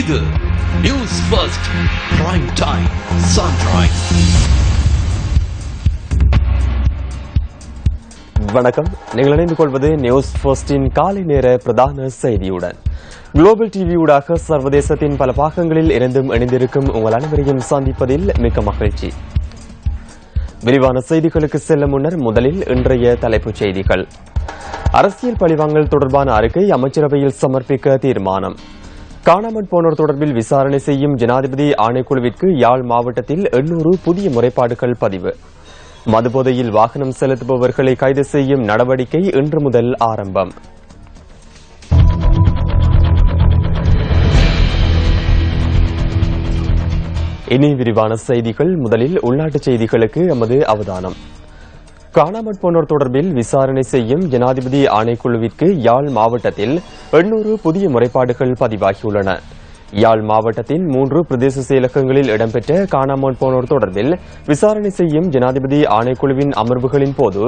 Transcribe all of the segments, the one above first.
இது news first prime time sunrise. வணக்கம். நீங்கள் இணைந்து கொள்வது நியூஸ் ஃபர்ஸ்டின் காலை நேர பிரதான செய்தியுடன். குளோபல் டிவியூடாக சர்வதேசத்தின் பல பாகங்களில் இருந்தும் இணைந்திருக்கும் உங்கள் அனைவரையும் சந்திப்பதில் மிக்க மகிழ்ச்சி. விரிவான செய்திகளுக்கு செல்ல முன்னர் முதலில் இன்றைய தலைப்புச் செய்திகள். அரசியல் பழிவாங்கல் தொடர்பான அறிக்கை அமைச்சரவையில் சமர்ப்பிக்க தீர்மானம். காணாமற் போனோர் தொடர்பில் விசாரணை செய்யும் ஜனாதிபதி ஆணைக்குழுவிற்கு யாழ் மாவட்டத்தில் 800 புதிய முறைப்பாடுகள் பதிவு. மதுபோதையில் வாகனம் செலுத்துபவர்களை கைது செய்யும் நடவடிக்கை இன்று முதல் ஆரம்பம். இனி விரிவான செய்திகள். முதலில் உள்நாட்டுச் செய்திகளுக்கு எமது அவதானம். காணாமற் போனோர் தொடர்பில் விசாரணை செய்யும் ஜனாதிபதி ஆணைக்குழுவிற்கு யாழ் மாவட்டத்தில் 800 புதிய முறைப்பாடுகள் பதிவாகியுள்ளன. யாழ் மாவட்டத்தின் 3 பிரதேச செயலகங்களில் இடம்பெற்ற காணாமற் போனோர் தொடர்பில் விசாரணை செய்யும் ஜனாதிபதி ஆணைக்குழுவின் அமர்வுகளின் போது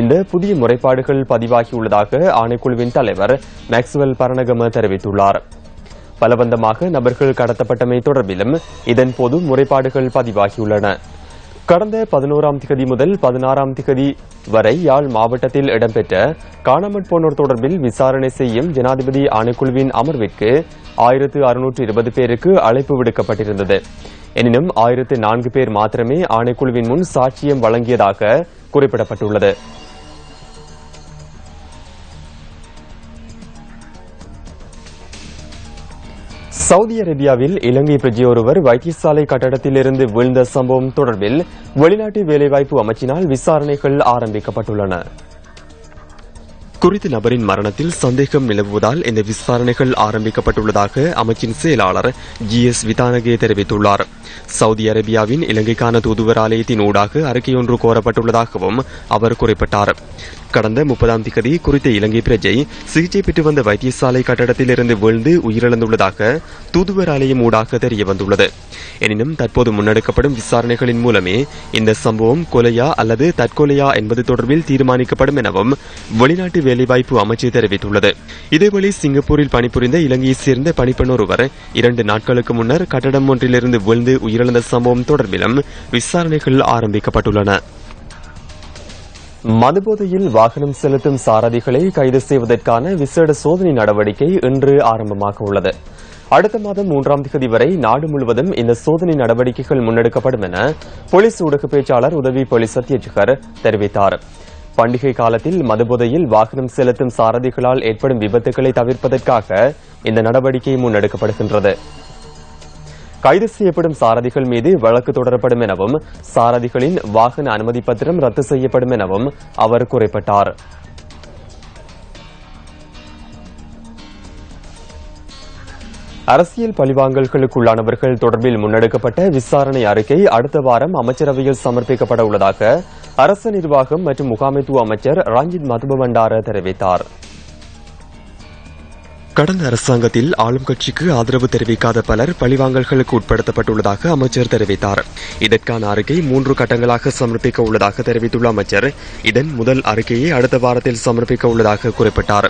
இந்த புதிய முறைப்பாடுகள் பதிவாகியுள்ளதாக ஆணைக்குழுவின் தலைவர் மேக்ஸ்வெல் பரணகம தெரிவித்துள்ளார். பலவந்தமாக நபர்கள் கடத்தப்பட்டமை தொடர்பிலும் இதன்போது முறைப்பாடுகள் பதிவாகியுள்ளன. கடந்த 11ஆம் திகதி முதல் 16ஆம் திகதி வரை யாழ் மாவட்டத்தில் இடம்பெற்ற காணாமற் போனோர் தொடர்பில் விசாரணை செய்யும் ஜனாதிபதி ஆணைக்குழுவின் அமர்விற்கு 1620 பேருக்கு அழைப்பு விடுக்கப்பட்டிருந்தது. எனினும் 1004 பேர் மாத்திரமே ஆணைக்குழுவின் முன் சாட்சியம் வழங்கியதாக குறிப்பிடப்பட்டுள்ளது. சவுதி அரேபியாவில் இலங்கை பிரஜை ஒருவர் வைத்தியசாலை கட்டடத்திலிருந்து வீழ்ந்த சம்பவம் தொடர்பில் வெளிநாட்டு வேலைவாய்ப்பு அமைச்சினால் விசாரணைகள் ஆரம்பிக்கப்பட்டுள்ளன. குறித்த நபரின் மரணத்தில் சந்தேகம் நிலவுவதால் இந்த விசாரணைகள் ஆரம்பிக்கப்பட்டுள்ளதாக அமைச்சின் செயலாளர் GS விதானகே தெரிவித்துள்ளார். சவுதி அரேபியாவின் இலங்கைக்கான தூதுவர் ஆலயத்தின் ஊடாக அறிக்கையொன்று கோரப்பட்டுள்ளதாகவும் அவர் குறிப்பிட்டார். கடந்த 30ஆம் திகதி குறித்த இலங்கை பிரஜை சிகிச்சை பெற்று வந்த வைத்தியசாலை கட்டடத்திலிருந்து வீழ்ந்து உயிரிழந்துள்ளதாக தூதுவர் ஆலயம் ஊடாக தெரியவந்துள்ளது. எனினும் தற்போது முன்னெடுக்கப்படும் விசாரணைகளின் மூலமே இந்த சம்பவம் கொலையா அல்லது தற்கொலையா என்பது தொடர்பில் தீர்மானிக்கப்படும் எனவும் வெளிநாட்டு வேலைவாய்ப்பு அமைச்சு தெரிவித்துள்ளது. இதேவேளை சிங்கப்பூரில் பணிபுரிந்த இலங்கையைச் சேர்ந்த பணிப்பெண் ஒருவர் 2 நாட்களுக்கு முன்னர் கட்டடம் ஒன்றிலிருந்து வீழ்ந்து உயிரிழந்த சம்பவம் தொடர்பிலும் விசாரணைகள் ஆரம்பிக்கப்பட்டுள்ளன. மதுபோதையில் வாகனம் செலுத்தும் சாரதிகளை கைது செய்வதற்கான விசேட சோதனை நடவடிக்கை இன்று ஆரம்பமாக உள்ளது. அடுத்த மாதம் 3ஆம் தேதி வரை நாடு முழுவதும் இந்த சோதனை நடவடிக்கைகள் முன்னெடுக்கப்படும் என போலீஸ் ஊடக பேச்சாளர் உதவி போலீஸ் அத்தியட்சகர் தெரிவித்தார். பண்டிகை காலத்தில் மதுபோதையில் வாகனம் செலுத்தும் சாரதிகளால் ஏற்படும் விபத்துகளை தவிர்ப்பதற்காக இந்த நடவடிக்கை முன்னெடுக்கப்படுகின்றது. கைது செய்யப்படும் சாரதிகள் மீது வழக்கு தொடரப்படும் எனவும் சாரதிகளின் வாகன அனுமதி பத்திரம் ரத்து செய்யப்படும் எனவும் அவர் குறிப்பிட்டார். அரசியல் பழிவாங்கல்களுக்குள்ளானவர்கள் தொடர்பில் முன்னெடுக்கப்பட்ட விசாரணை அறிக்கை அடுத்த வாரம் அமைச்சரவையில் சமர்ப்பிக்கப்பட உள்ளதாக அரசு நிர்வாகம் மற்றும் முகாமைத்துவ அமைச்சர் ரஞ்சித் மதுபபண்டார தெரிவித்தார். கடந்த அரசாங்கத்தில் ஆளும் கட்சிக்கு ஆதரவு தெரிவிக்காத பலர் பழிவாங்கல்களுக்கு உட்படுத்தப்பட்டுள்ளதாக அமைச்சர் தெரிவித்தார். இதற்கான அறிக்கை 3 கட்டங்களாக சமர்ப்பிக்க உள்ளதாக தெரிவித்துள்ள அமைச்சர் இதன் முதல் அறிக்கையை அடுத்த வாரத்தில் சமர்ப்பிக்க உள்ளதாக குறிப்பிட்டார்.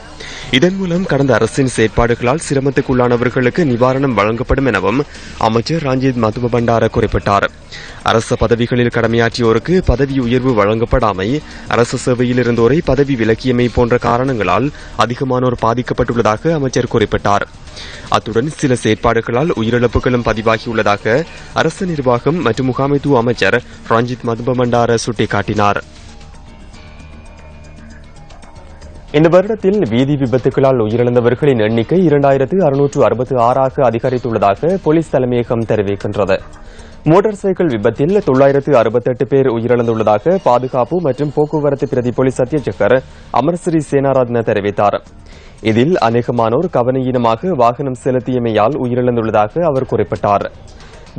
இதன் மூலம் கடந்த அரசின் செயற்பாடுகளால் சிரமத்துக்குள்ளானவர்களுக்கு நிவாரணம் வழங்கப்படும் எனவும் அமைச்சர் ரஞ்சித் மதுபபண்டார குறிப்பிட்டார். அரச பதவிகளில் கடமையாற்றியோருக்கு பதவி உயர்வு வழங்கப்படாமை, அரசு சேவையில் இருந்தோரை பதவி விலக்கியமை போன்ற காரணங்களால் அதிகமானோர் பாதிக்கப்பட்டுள்ளதாக அமைச்சர் குறிப்பிட்டார். அத்துடன் சில செயற்பாடுகளால் உயிரிழப்புகளும் பதிவாகியுள்ளதாக அரசு நிர்வாகம் மற்றும் முகாமைத்துவ அமைச்சர் ரஞ்சித் மதுபபண்டார சுட்டிக்காட்டினார். இந்த வருடத்தில் வீதி விபத்துகளால் உயிரிழந்தவர்களின் எண்ணிக்கை 2666 அதிகரித்துள்ளதாக போலீஸ் தலைமையகம் தெரிவிக்கின்றது. மோட்டார் சைக்கிள் விபத்தில் 968 பேர் உயிரிழந்துள்ளதாக பாதுகாப்பு மற்றும் போக்குவரத்து பிரதி போலீஸ் அத்தியட்சகர் அமர்ஸ்ரீ சேனாரத்ன தெரிவித்தார். இதில் அநேகமானோர் கவனயீனமாக வாகனம் செலுத்தியமையால் உயிரிழந்துள்ளதாக அவர் குறிப்பிட்டார்.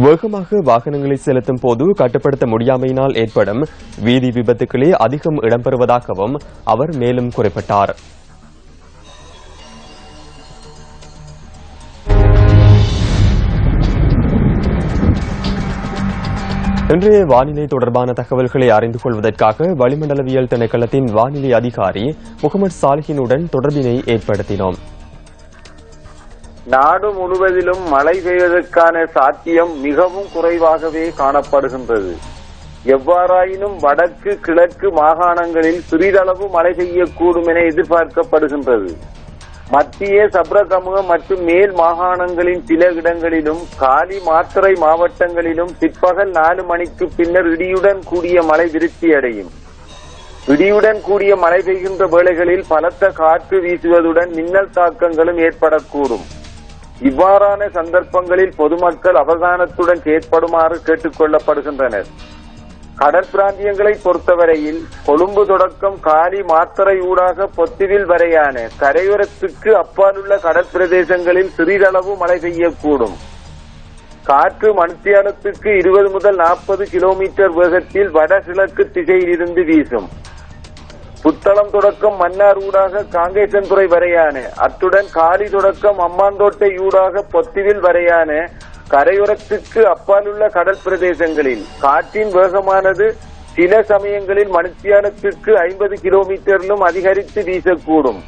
வேகமாக வாகனங்களை செலுத்தும் போது கட்டுப்படுத்த முடியாமையினால் ஏற்படும் வீதி விபத்துகளே அதிகம் இடம்பெறுவதாகவும் அவர் மேலும் குறிப்பிட்டார். இன்றைய வானிலை தொடர்பான தகவல்களை அறிந்து கொள்வதற்காக வளிமண்டலவியல் திணைக்களத்தின் வானிலை அதிகாரி முகமது சாலிஹினுடன் தொடர்பினை ஏற்படுத்தினோம். நாடு முழுவதிலும் மழை பெய்வதற்கான சாத்தியம் மிகவும் குறைவாகவே காணப்படுகின்றது. எவ்வாறாயினும் வடக்கு கிழக்கு மாகாணங்களில் சிறிதளவு மழை பெய்யக்கூடும் என எதிர்பார்க்கப்படுகின்றது. மத்திய சப்ரகமுக மற்றும் மேல் மாகாணங்களின் சில இடங்களிலும் காலி மாத்தறை மாவட்டங்களிலும் பிற்பகல் 4 மணிக்கு பின்னர் இடியுடன் கூடிய மழை விருத்தியடையும். இடியுடன் கூடிய மழை பெய்கின்ற வேளைகளில் பலத்த காற்று வீசுவதுடன் மின்னல் தாக்கங்களும் ஏற்படக்கூடும். இவ்வாறான சந்தர்ப்பங்களில் பொதுமக்கள் அவதானத்துடன் செயற்படுமாறு கேட்டுக் கொள்ளப்படுகின்றனர். கடற்பிராந்தியங்களை பொறுத்தவரையில் கொழும்பு தொடக்கம் காலி மாத்தறை ஊடாக பொத்துவில் வரையான கரையோரத்துக்கு அப்பாலுள்ள கடற்பிரதேசங்களில் சிறிதளவு மழை பெய்யக்கூடும். காற்று மணித்தியாலத்துக்கு 20 முதல் 40 கிலோமீட்டர் வேகத்தில் வடகிழக்கு திசையிலிருந்து வீசும். புத்தளம் தொடக்கம் மன்னார் ஊடாக காங்கேசன்துறை வரையான, அத்துடன் காலி தொடக்கம் அம்மாந்தோட்டை ஊடாக பொத்துவில் வரையான கரையோரத்துக்கு அப்பாலுள்ள கடல் பிரதேசங்களில் காற்றின் வேகமானது சில சமயங்களில் மணித்தியாலத்திற்கு 50 கிலோமீட்டரிலும் அதிகரித்து வீசக்கூடும்.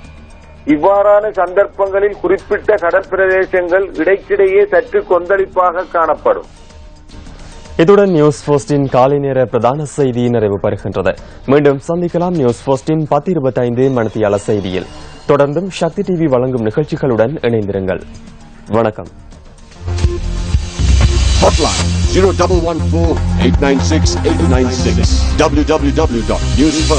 இவ்வாறான சந்தர்ப்பங்களில் குறிப்பிட்ட கடற்பிரதேசங்கள் இடைக்கிடையே சற்று கொந்தளிப்பாக காணப்படும். இத்துடன் நியூஸ் போஸ்டின் காலை நேர பிரதான செய்தி நிறைவு பெறுகின்றது. மீண்டும் சந்திக்கலாம் நியூஸ் போஸ்டின் 10:25 மணித்தியால செய்தியில். தொடர்ந்தும் சக்தி டிவி வழங்கும் நிகழ்ச்சிகளுடன் இணைந்திருங்கள். வணக்கம். Hotline 0114 896 896 www.newsfirst